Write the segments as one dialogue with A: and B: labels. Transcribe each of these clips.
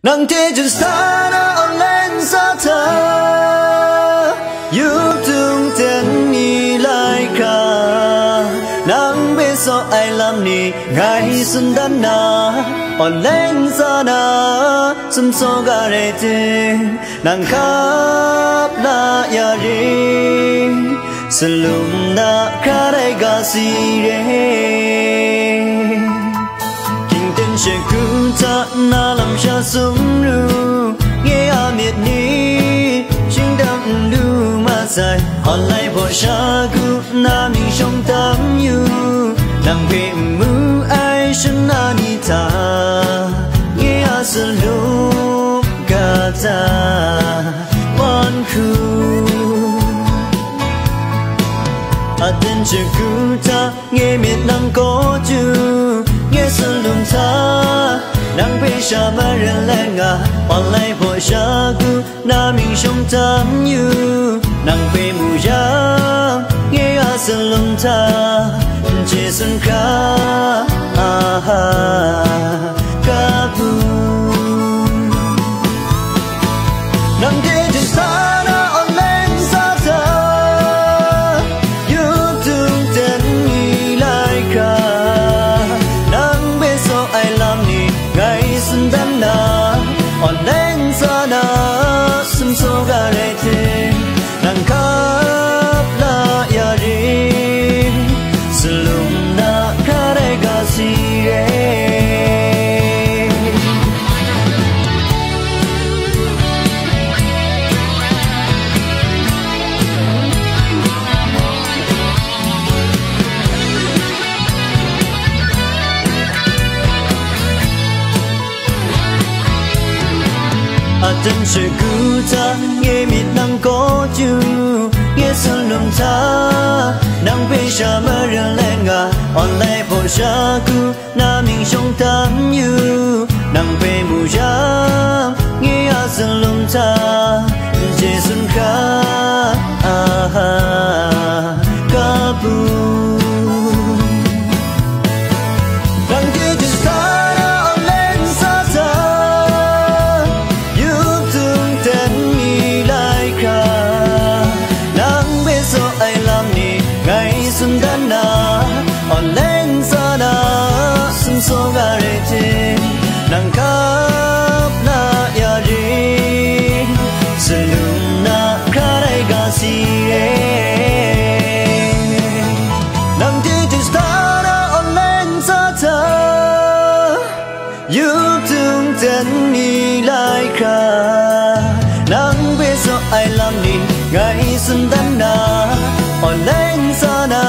A: Nang te just sana on lên xa thơ yêu thương tên ni lại cả nang bê so ai làm ni ngày xuân đan na on lên xa na xuân so gà rê tê nang khắp na ya rê xuân lùm na khá đầy gà xì rê sẽ cứ ta na làm cha sống nu nghe à miệt ni chính đam lu mà dài họ lại bỏ cha cứ na mình trong tâm yêu nàng về mưa ai chân na đi ta nghe à sự lu cả ta quan khu à tên sẽ cứ ta nghe miệt nàng có chữ nghe xuân lùm ta nắng bê cha mà rèn lên ngà hoàn lại vội cha cứ na mình trong tâm như nắng bê mù giang nghe à xuân lùm ta chỉ xuân khá ca bu nắng thế trên xa na on lên xa thơ yêu thương tên nghĩ lại cả ngày xuân đan na on lên xa na xuân số gà rê tê nàng khắp la ya rê xuân lùm na khá đầy gà xì rê chân sẽ cứ ta nghe mịt năng có chữ nghe xuân lùm ta năng bê cha mơ rừng lên ngà on lại bộ cha cứ na mình trong tâm như năng bê mù giang nghe à xuân lùm ta chỉ xuân khá ca bu xuân đan na on lên xa na xuân số gà rê tê nàng khắp na ya rê xuân lùm na khá đầy gà xì rê nàng thế trên xa na on lên xa thơ yêu thương tên ni lại khá nàng biết do ai làm nên ngày xuân đan na on lên xa na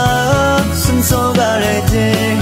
A: xuân số gà rê tê